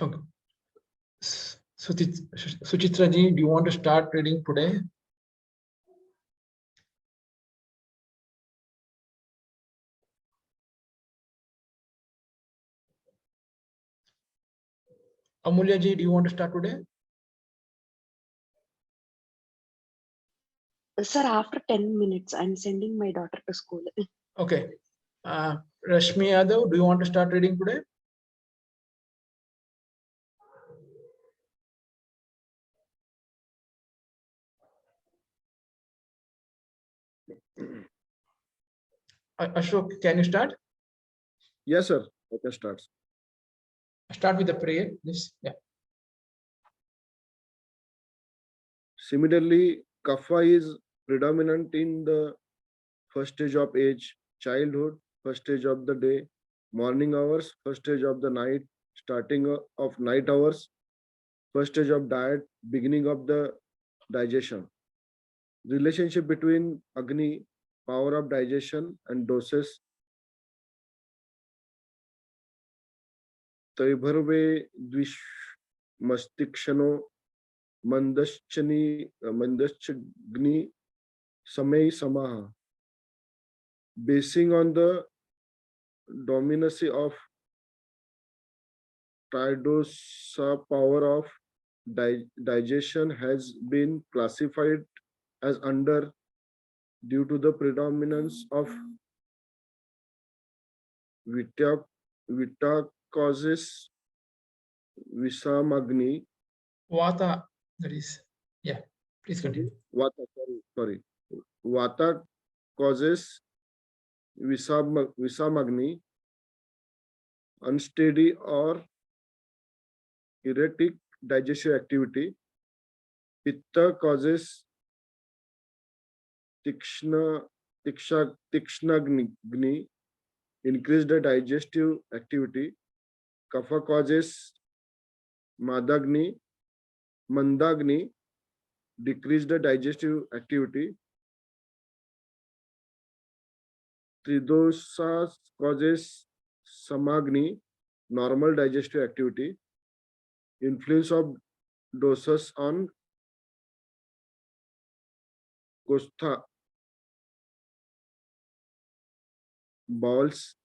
Okay. Suchitra ji, do you want to start reading today? Amulya ji, do you want to start today? Sir, after 10 minutes, I'm sending my daughter to school. Okay. Rashmi Yadav, do you want to start reading today? Ashok, can you start? Yes, sir. I can start. Start with the prayer, please. Yeah. Similarly, kapha is predominant in the first stage of age, childhood, first stage of the day, morning hours, first stage of the night, starting of night hours, first stage of diet, beginning of the digestion. Relationship between Agni, power of digestion, and doses. Taibharve dvish mastikshano mandashchagni samay samaha. Basing on the dominacy of Tridosa, power of digestion has been classified as under due to the predominance of Vita causes Visamagni. Vata, that is, yeah, please continue. Vata, sorry. Vata causes Visamagni, unsteady or erratic digestive activity. Pitta causes Tikshnagni, increase the digestive activity. Kapha causes Mandagni, decrease the digestive activity. Tridosa causes Samagni, normal digestive activity. Influence of dosas on Kostha, bowels.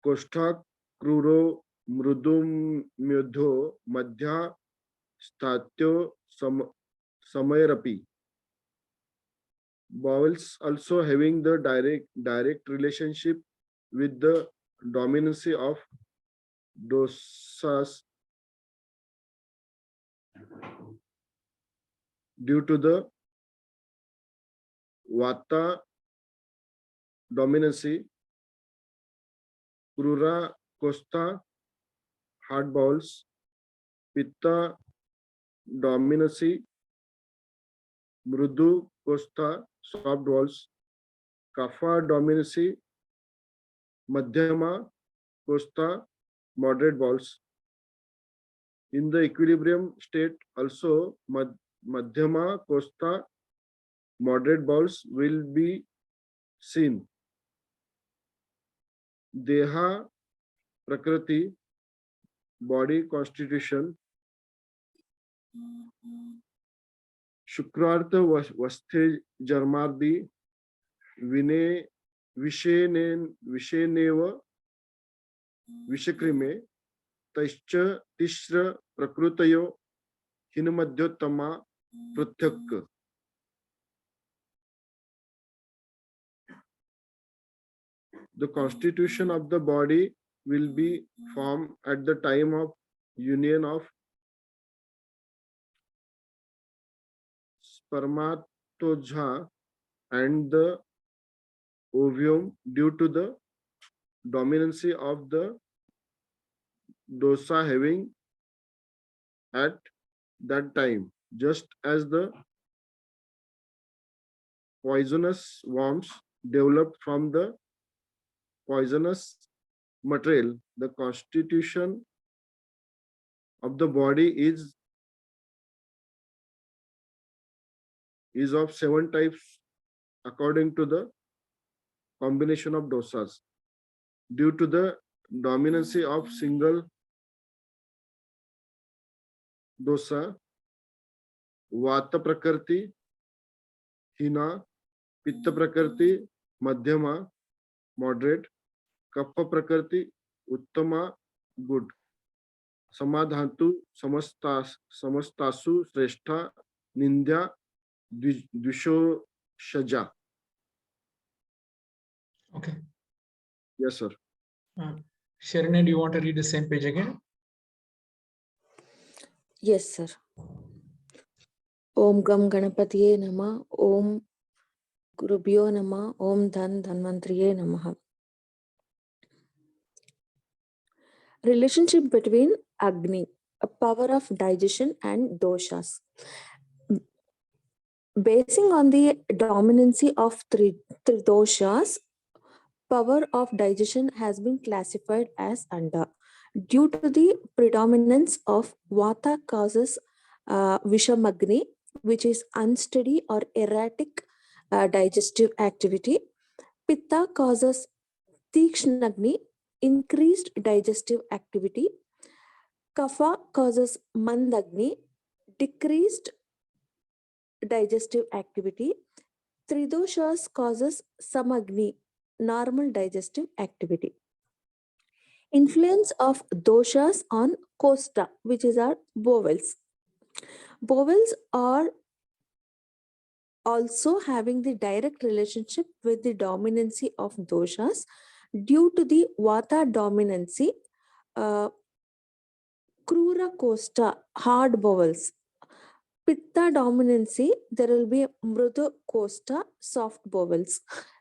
Kostha Kruro Mrudum Myodho Madhya Statyo Samayrapi. Bowels also having the direct relationship with the dominancy of dosas due to the Vata dominancy. Krura Costa, hard bowels. Pitta dominancy. Mrudu Costa, soft bowels. Kapha dominancy. Madhyama Costa, moderate bowels. In the equilibrium state, also Madhyama Costa, moderate bowels will be seen. Deha Prakriti, body constitution. Shukrartha Vasthe Jarmardi Vine Visheneva Vishakrime Taischa Tishra Prakrutayo Hinamadhyotama Pratyak. The constitution of the body will be formed at the time of union of spermatozoa and the ovum due to the dominancy of the dosa having at that time, just as the poisonous worms developed from the poisonous material. The constitution of the body is of 7 types according to the combination of dosas. Due to the dominancy of single dosa, Vata prakriti, hina, Pitta prakriti, madhyama, moderate, Kapha prakriti, uttama, good. Samadhantu, samastasu, shrestha, nindya, dvisho, shaja. Okay. Yes, sir. Sharanya, do you want to read the same page again? Yes, sir. Om Gam Ganapatiye Nama, Om Gurubhyo Nama, Om Dhanvantriye Namaha. Relationship between Agni, a power of digestion, and doshas. Basing on the dominancy of three doshas, power of digestion has been classified as under. Due to the predominance of Vata causes Vishamagni, which is unsteady or erratic digestive activity. Pitta causes Tikshnagni, increased digestive activity. Kapha causes Mandagni, decreased digestive activity. Tridoshas causes Samagni, normal digestive activity. Influence of doshas on kosta, which is our bowels. Bowels are also having the direct relationship with the dominancy of doshas. Due to the Vata dominancy, Krura kosta, hard bowels. Pitta dominancy, there will be Mrudu kosta, soft bowels.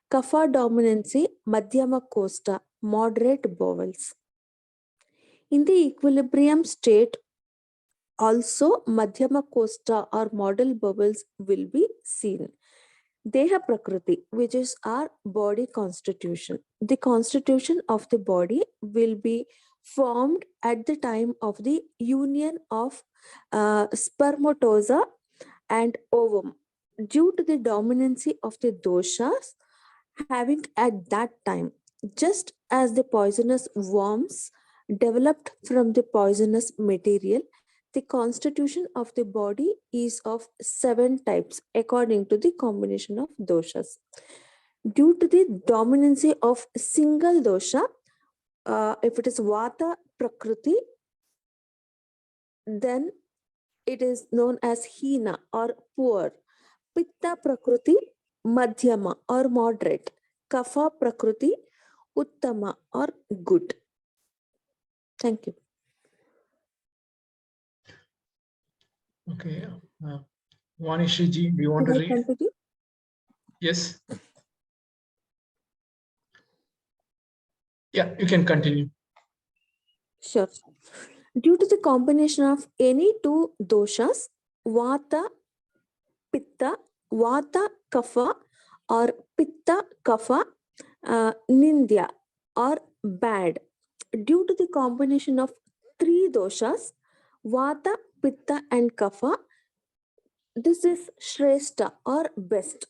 Kapha dominancy, Madhyama kosta, moderate bowels. In the equilibrium state, also Madhyama kosta or model bowels will be seen. Deha Prakriti, which is our body constitution. The constitution of the body will be formed at the time of the union of spermatoza and ovum. Due to the dominancy of the doshas having at that time, just as the poisonous worms developed from the poisonous material, the constitution of the body is of 7 types according to the combination of doshas. Due to the dominancy of single dosha, if it is Vata Prakriti, then it is known as Hina or poor. Pitta Prakriti, Madhyama or moderate. Kapha Prakriti, Uttama or good. Thank you. Okay. Vanishiji, do you want to Should I read? continue? Yes. Yeah, you can continue. Sure. Due to the combination of any two doshas, Vata, Pitta, Vata, Kapha or Pitta, Kapha, Nindya or bad. Due to the combination of 3 doshas, Vata, Pitta and Kapha, this is Shrestha or best.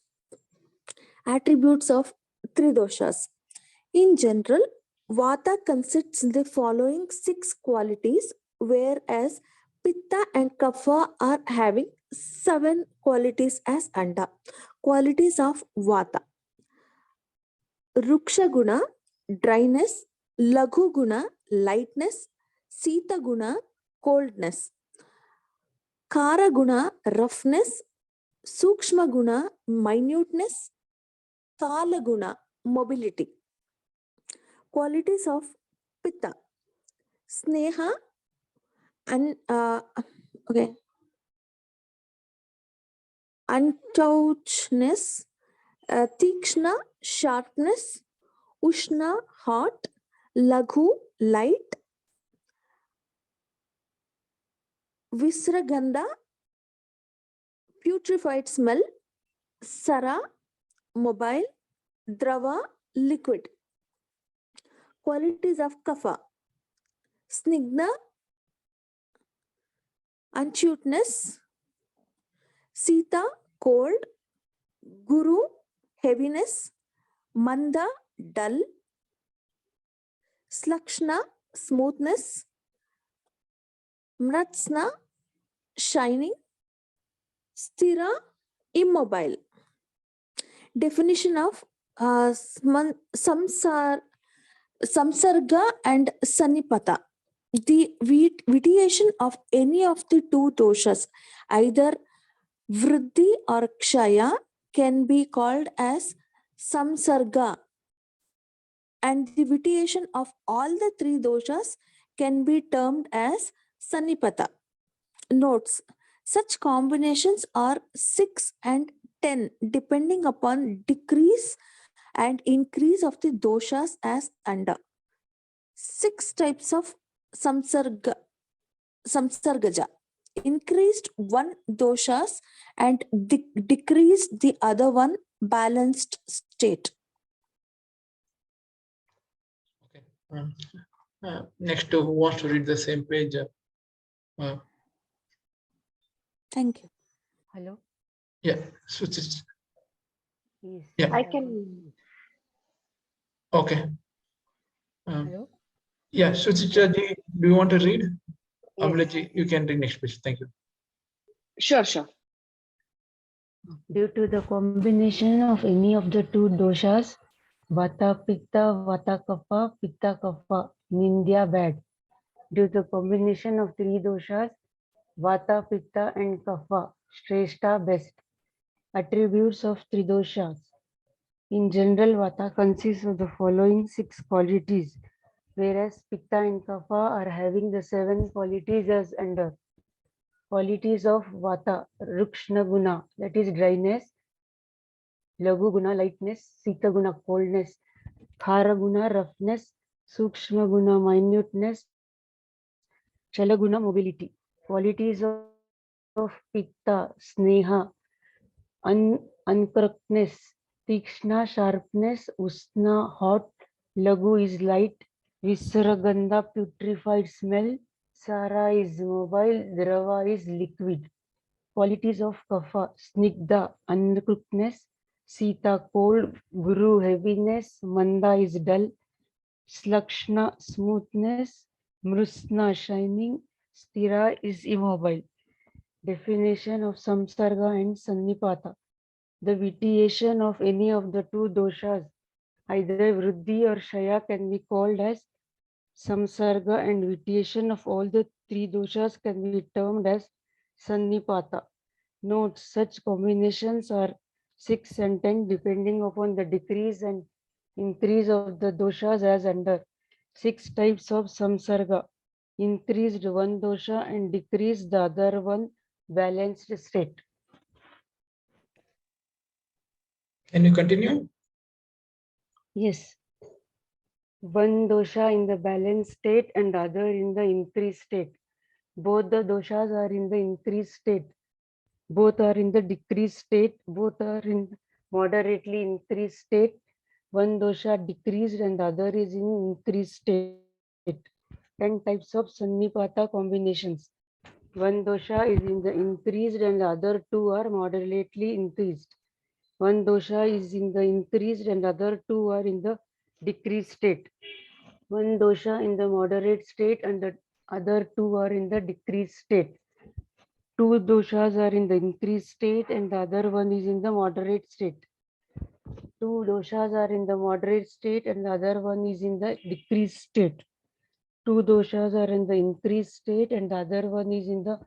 Attributes of 3 doshas. In general, Vata consists the following 6 qualities, whereas Pitta and Kapha are having 7 qualities as Anda. Qualities of Vata. Ruksha guna, dryness. Laghu guna, lightness. Sita guna, coldness. Kara guna, roughness. Sukshma guna, minuteness. Tala guna, mobility. Qualities of Pitta. Sneha and untouchness, Tikshna, sharpness, Ushna, hot, Laghu, light, Visragandha, putrefied smell, Sara, mobile, Drava, liquid. Qualities of Kapha. Snigna, untuteness, Sita, cold, Guru, heaviness, Manda, dull, Slakshna, smoothness, Mratsna, shining, sthira, immobile. Definition of samsarga and sanipata. The vitiation of any of the two doshas, either vriddhi or kshaya, can be called as samsarga, and the vitiation of all the three doshas can be termed as sanipata. Notes: such combinations are 6 and 10 depending upon decrease and increase of the doshas as under. 6 types of samsargaja. Increased one doshas and decreased the other one balanced state. Okay. Next, who wants to read the same page? Thank you. Hello. Yeah. Yes. Yes. I can. Okay. Hello. Yeah, Suchitra ji, do you want to read? Yes. Amlaji, you can read next page. Thank you. Sure, sure. Due to the combination of any of the two doshas, Vata Pitta, Vata Kapha, Pitta Kapha, Nindya bad. Due to the combination of three doshas, Vata, Pitta and Kapha, Shrestha best. Attributes of three doshas. In general, Vata consists of the following 6 qualities, whereas Pitta and Kapha are having the 7 qualities as under. Qualities of Vata: Rukshna Guna, that is dryness; Laghu Guna, lightness; Sita Guna, coldness; Khara Guna, roughness; Sukshma Guna, minuteness; Chala Guna, mobility. Qualities of Pitta: Sneha, uncorrectness; Tikshna, sharpness; Usna, hot; Laghu is light; Visaragandha, putrefied smell; Sara is mobile; Drava is liquid. Qualities of Kapha: Snigdha, uncookness; Sita, cold; Guru, heaviness; Manda is dull; Slakshna, smoothness; Mrusna, shining; Sthira is immobile. Definition of Samsarga and Sannipata: the vitiation of any of the two doshas, either Vriddhi or Shaya, can be called as Samsarga, and vitiation of all the three doshas can be termed as Sannipata. Note: such combinations are 6 and 10 depending upon the decrease and increase of the doshas as under. 6 types of samsarga: increased one dosha and decreased the other one, balanced state. Can you continue? Yes. One dosha in the balanced state and other in the increased state. Both the doshas are in the increased state. Both are in the decreased state. Both are in moderately increased state. One dosha decreased and the other is in increased state. 10 types of Sannipata combinations. One dosha is in the increased and the other two are moderately increased. One dosha is in the increased and other two are in the decreased state. One dosha in the moderate state and the other two are in the decreased state. Two doshas are in the increased state and the other one is in the moderate state. Two doshas are in the moderate state and the other one is in the decreased state. Two doshas are in the increased state and the other one is in the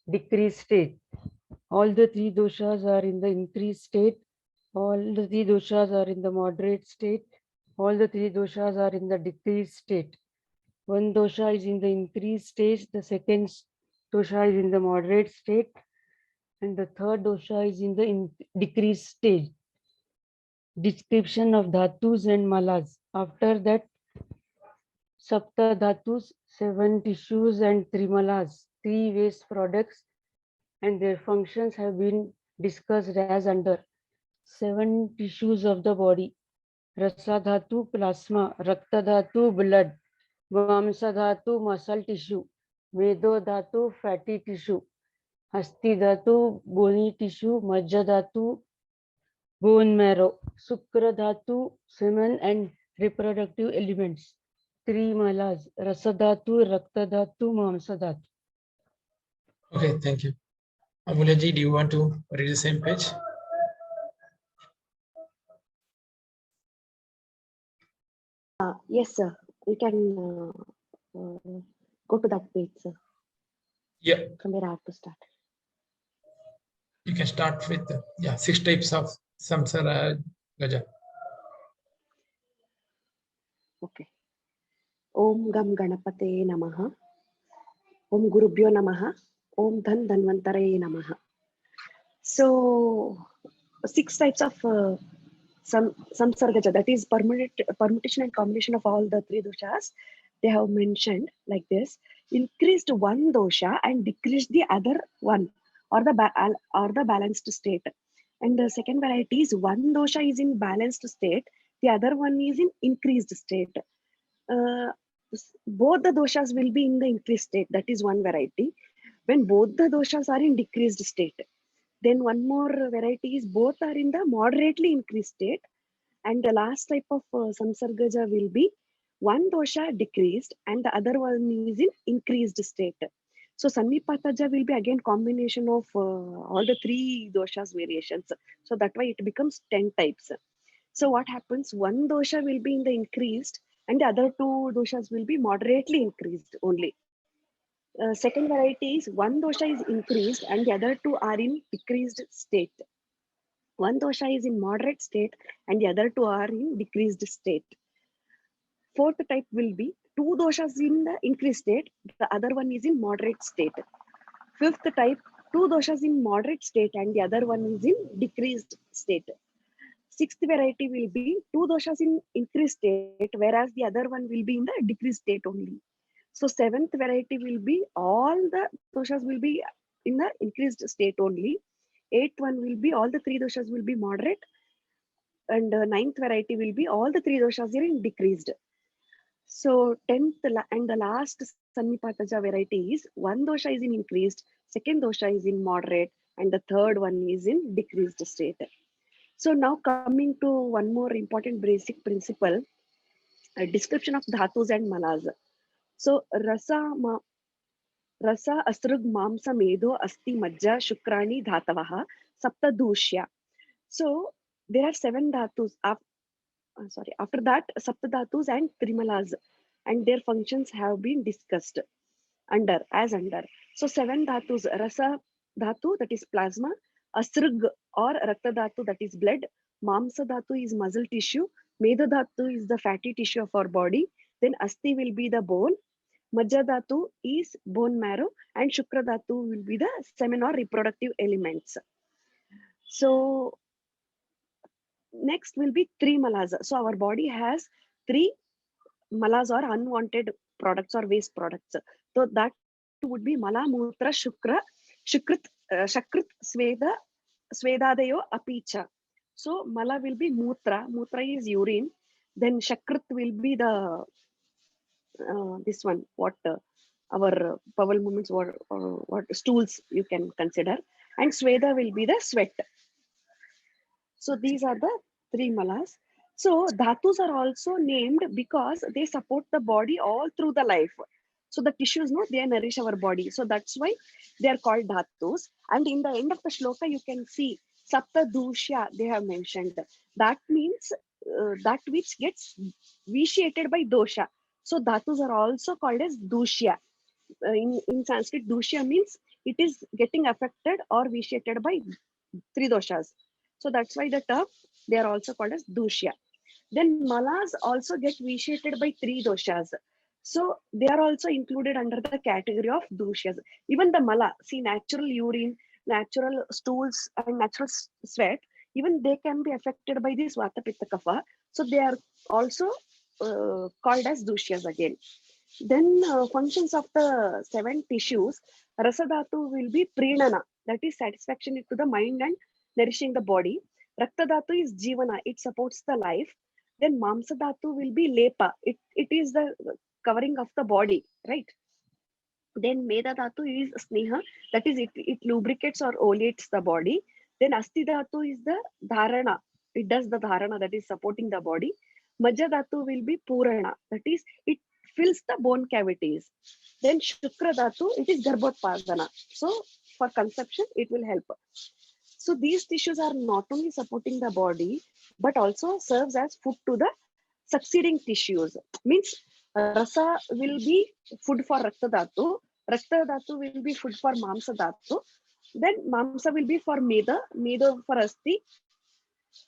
decreased state. All the three doshas are in the increased state. All the three doshas are in the moderate state. All the three doshas are in the decreased state. One dosha is in the increased state, the second dosha is in the moderate state, and the third dosha is in the decreased stage. Description of Dhatus and Malas. After that, Sapta Dhatus, 7 tissues and 3 Malas, 3 waste products, and their functions have been discussed as under. 7 tissues of the body: Rasa Dhatu, plasma; Rakta Dhatu, blood; Mamsa Dhatu, muscle tissue; Medo Dhatu, fatty tissue; Asti Dhatu, bony tissue; Majja Dhatu, bone marrow; Sukra Dhatu, semen and reproductive elements. 3 malas: Rasa Dhatu, Rakta Dhatu, Mamsa Dhatu. Okay, thank you. Amulaji, do you want to read the same page? Yes, sir. You can go to that page, sir. Yeah, From where I have to start. you can start with 6 types of samsara gaja. Okay. Om Gam Ganapate Namaha. Om Gurubhyo Namaha. Om Dhan Dhanvantare Namaha. So, 6 types of samsara gaja, that is permutation and combination of all the 3 doshas. They have mentioned like this: increased one dosha and decreased the other one, or the balanced state. And the second variety is one dosha is in balanced state, the other one is in increased state. Both the doshas will be in the increased state. That is one variety. When both the doshas are in decreased state, then one more variety is both are in the moderately increased state. And the last type of samsargaja will be one dosha decreased and the other one is in increased state. So Sannipataja will be again combination of all the 3 doshas variations. So that way it becomes 10 types. So what happens? One dosha will be in the increased and the other 2 doshas will be moderately increased only. Second variety is one dosha is increased and the other 2 are in decreased state. One dosha is in moderate state and the other 2 are in decreased state. Fourth type will be 2 doshas in the increased state, the other one is in moderate state. Fifth type, 2 doshas in moderate state and the other one is in decreased state. Sixth variety will be 2 doshas in increased state, whereas the other one will be in the decreased state only. So seventh variety will be all the doshas will be in the increased state only. Eighth one will be all the 3 doshas will be moderate, and ninth variety will be all the 3 doshas are in decreased. So 10th and the last Sannipataja variety is one dosha is in increased, second dosha is in moderate, and the third one is in decreased state. So now coming to one more important basic principle, a description of dhatus and malaza. So rasa asrug mamsa medo asti majja shukrani dhatavaha sapta dushya. So there are 7 dhatus. After that, sapta dhatus and trimalas and their functions have been discussed under. So 7 dhatus: rasa dhatu, that is plasma; asrug or rakta dhatu, that is blood; mamsa dhatu is muscle tissue; medha dhatu is the fatty tissue of our body; then asti will be the bone; majja dhatu is bone marrow; and shukra dhatu will be the semen or reproductive elements. So next will be 3 malaza. So our body has 3 malas or unwanted products or waste products. So that would be mala, mutra, shukrit, shakrit, svedadayo, apicha. So mala will be mutra. Mutra is urine. Then shakrit will be the this one, what our bowel movements or what stools you can consider. And sweda will be the sweat. So these are the 3 malas. So dhatus are also named because they support the body all through the life. So the tissues, no, they nourish our body. So that's why they are called dhatus. And in the end of the shloka, you can see sapta dushya they have mentioned. That means that which gets vitiated by dosha. So dhatus are also called as dushya. In Sanskrit, dushya means it is getting affected or vitiated by 3 doshas. So that's why the term they are also called as dushya. Then malas also get vitiated by 3 doshas. So they are also included under the category of dushyas. Even the mala, see, natural urine, natural stools, and natural sweat, even they can be affected by this vata pitta kapha. So they are also called as dushyas again. Then functions of the 7 tissues, rasadhatu will be prinana, that is satisfaction to the mind and nourishing the body. Rakta dhatu is jivana, it supports the life. Then mamsa dhatu will be lepa, it is the covering of the body, right? Then medha dhatu is sneha, that is it lubricates or oleates the body. Then asti dhatu is the dharana, it does the dharana, that is supporting the body. Majja dhatu will be purana, that is it fills the bone cavities. Then shukra dhatu, it is garbhodpadana. So for conception, it will help. So these tissues are not only supporting the body, but also serves as food to the succeeding tissues. Means rasa will be food for Rakta Dhatu will be food for Mamsa Dhatu, then Mamsa will be for Meda for Asti,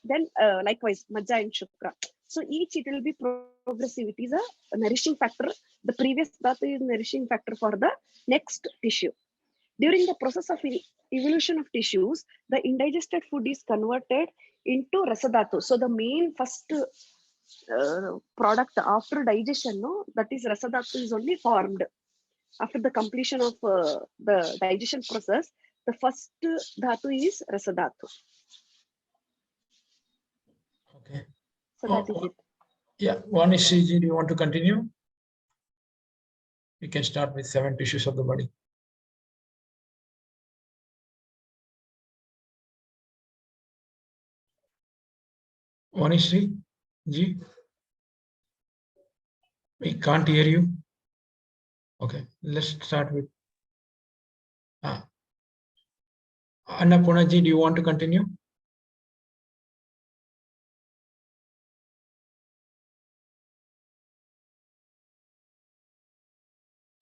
then likewise Majja and Shukra. So each it will be progressive. It is a nourishing factor. The previous Dhatu is nourishing factor for the next tissue. During the process of evolution of tissues, the indigested food is converted into Rasadhatu. So the main first product after digestion, no, that is Rasadhatu is only formed. After the completion of the digestion process, the first dhatu is Rasadhatu. Okay. So that is it. Yeah, Vanishiji, do you want to continue? You can start with 7 tissues of the body. Vanishri ji, we can't hear you. Okay, let's start with Annapurna ji, do you want to continue?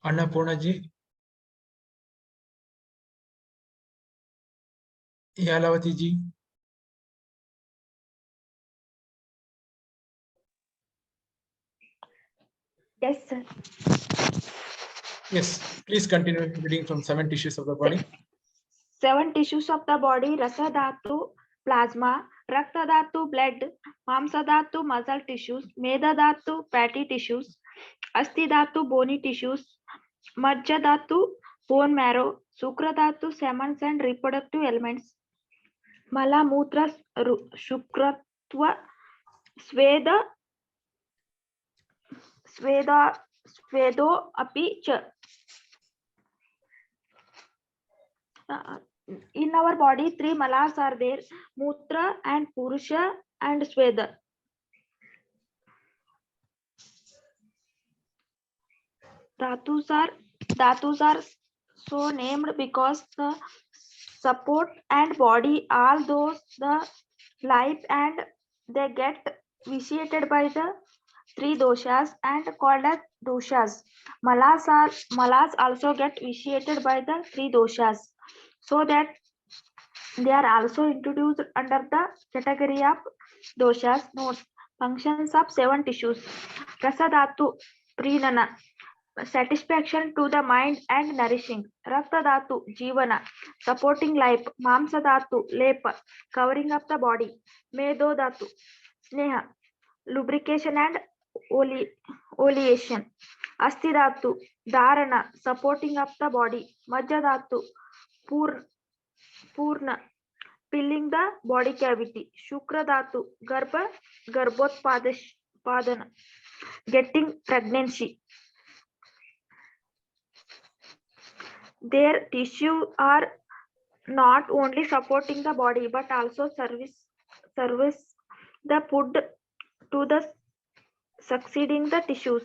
Annapurna ji, Yalavati ji. Yes, sir. Yes, please continue reading from 7 tissues of the body. 7 tissues of the body: Rasa Dhatu, plasma; Rakta Dhatu, blood; Mamsa Dhatu, muscle tissues; Meda Dhatu, fatty tissues; Asti Dhatu, bony tissues; Majja Dhatu, bone marrow; Sukra Dhatu, semens and reproductive elements; Mala, Mutra, Shukratva, Sveda, Svedo, Api, Cha. In our body, 3 malas are there: Mutra and Purusha and Sweda. Dhatus are so named because the support and body, all those the life, and they get vitiated by the 3 doshas and called as doshas. Malas also get vitiated by the 3 doshas, so that they are also introduced under the category of doshas. Note: functions of 7 tissues. Rasadhatu, prenana, satisfaction to the mind and nourishing. Rakta Dhatu, Jivana, supporting life. Mamsa Dhatu, Lepa, covering up the body. Medo Dhatu, Sneha, lubrication and oleation. Asti Dhatu, Dharana, supporting up the body. Majja Dhatu, Purna, filling the body cavity. Shukra Dhatu, Garbhotpadana, getting pregnancy. Their tissues are not only supporting the body but also service the food to the succeeding the tissues.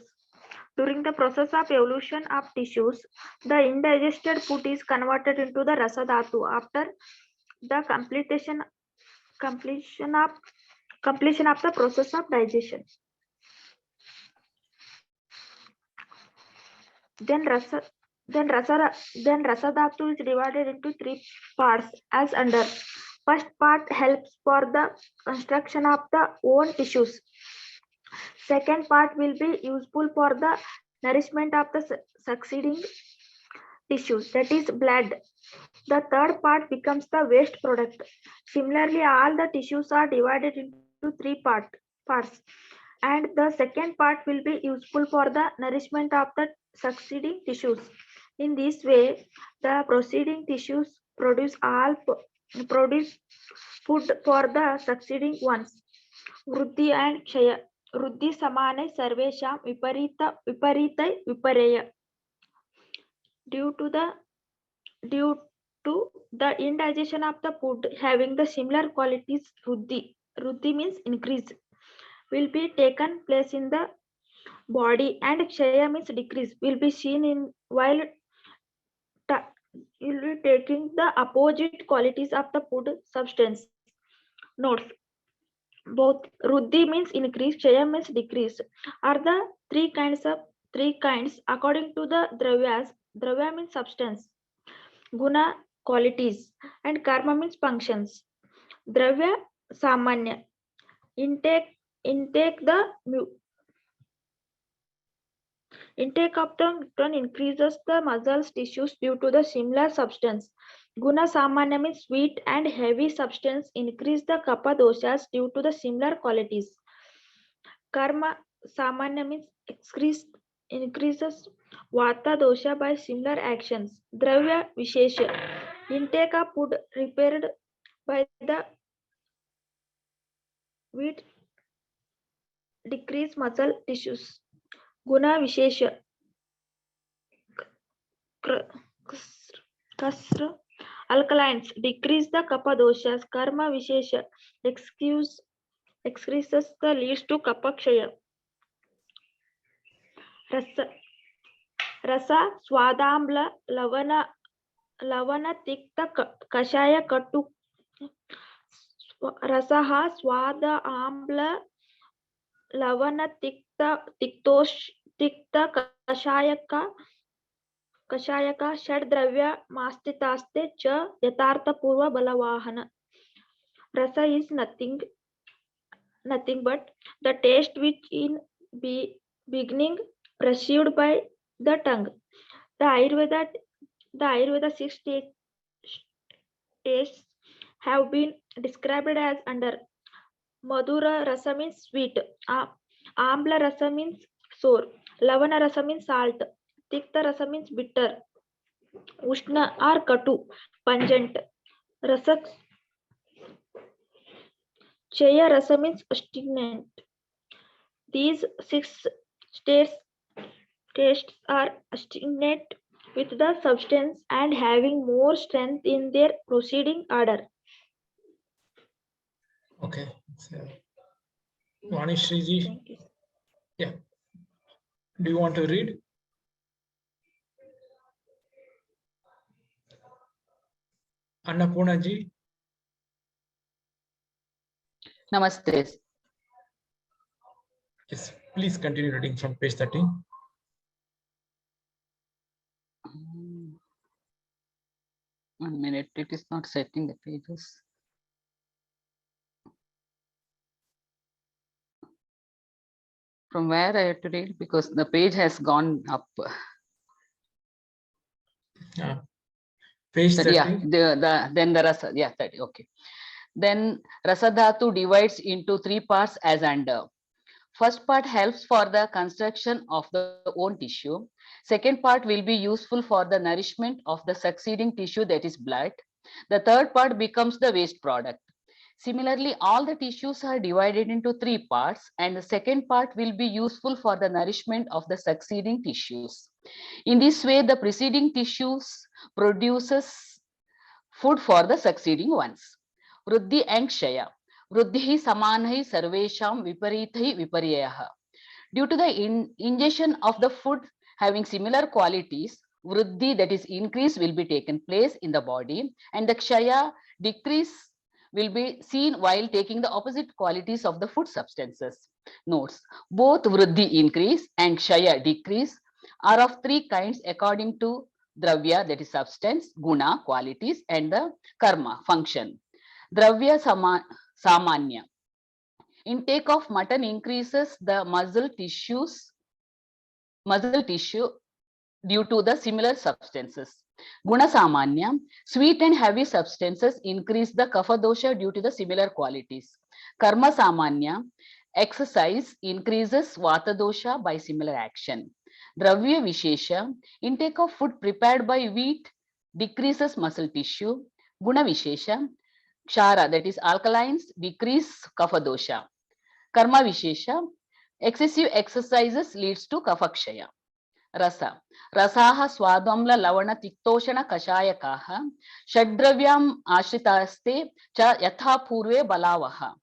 During the process of evolution of tissues, the indigested food is converted into the rasa dhatu after the completion of the process of digestion. Then rasa dhatu is divided into 3 parts as under. First part helps for the construction of the own tissues. Second part will be useful for the nourishment of the succeeding tissues, that is blood. The third part becomes the waste product. Similarly, all the tissues are divided into 3 parts, and the second part will be useful for the nourishment of the succeeding tissues. In this way, the preceding tissues produce food for the succeeding ones. Vruddhi and Kshaya. Vruddhi samane sarvesham vipareya. Due to the indigestion of the food having the similar qualities, Vruddhi means increase, will be taken place in the body, and Kshaya means decrease, will be seen in while you'll be taking the opposite qualities of the food substance. Notes. Both Ruddhi means increase, Chaya means decrease. Are the three kinds according to the Dravyas. Dravya means substance, Guna qualities, and Karma means functions. Dravya Samanya. Intake of the mutant increases the muscles tissues due to the similar substance. Guna Samanya means sweet and heavy substance increase the kapha doshas due to the similar qualities. Karma Samanya means increases Vata dosha by similar actions. Dravya Vishesha. Intake of food repaired by the wheat decrease muscle tissues. Guna Vishesha. Kasra. Alkalines decrease the kapha doshas. Karma Vishesha excreases the leads to kapha kshaya. Rasa Swadambla Lavana Tikta Kashaya Katu Rasaha Swada Ambla Lavana Tiktosh Tikta Kashayaka Shad Dravya Mastitaste Cha Yatartha Purva Balavahana. Rasa is nothing but the taste which in beginning perceived by the tongue. The Ayurveda 6 tastes have been described as under. Madhura rasa means sweet, Ambla rasa means sour, Lavana rasa means salt, Tikta rasa means bitter, Ushna or katu, pungent, Rasa Chaya rasa means astringent. These 6 tastes are astringent with the substance and having more strength in their proceeding order. Okay. So, Vanishriji, Thank you. yeah. Do you want to read? Annapurna ji? Namaste. Yes, please continue reading from page 13. One minute, it is not setting the pages. From where I have to read? Because the page has gone up. Page 13. Yeah, then the rasa, yeah, 30, okay. Then rasa dhatu divides into 3 parts as under. First part helps for the construction of the own tissue. Second part will be useful for the nourishment of the succeeding tissue, that is blood. The third part becomes the waste product. Similarly, all the tissues are divided into 3 parts, and the second part will be useful for the nourishment of the succeeding tissues. In this way, the preceding tissues produces food for the succeeding ones. Vruddhi and Kshaya. Vruddhi samanai sarvesham viparithai viparyaha. Due to the ingestion of the food having similar qualities, Vruddhi, that is increase, will be taken place in the body, and the Kshaya, decrease, will be seen while taking the opposite qualities of the food substances. Notes. Both Vruddhi, increase, and Kshaya, decrease, are of 3 kinds according to Dravya, that is substance, Guna, qualities, and the Karma, function. Dravya Samanya. Intake of mutton increases the muscle tissue due to the similar substances. Guna Samanya, sweet and heavy substances increase the kapha dosha due to the similar qualities. Karma Samanya, exercise increases vata dosha by similar action. Dravya Vishesha, intake of food prepared by wheat decreases muscle tissue. Guna Vishesha, Kshara, that is alkalines, decrease kapha dosha. Karma Vishesha, excessive exercises leads to kapha kshaya. Rasa. Rasaha swadamla lavana tiktoshana kashayakaha shaddravyam ashritaste cha yatha purve balavaha.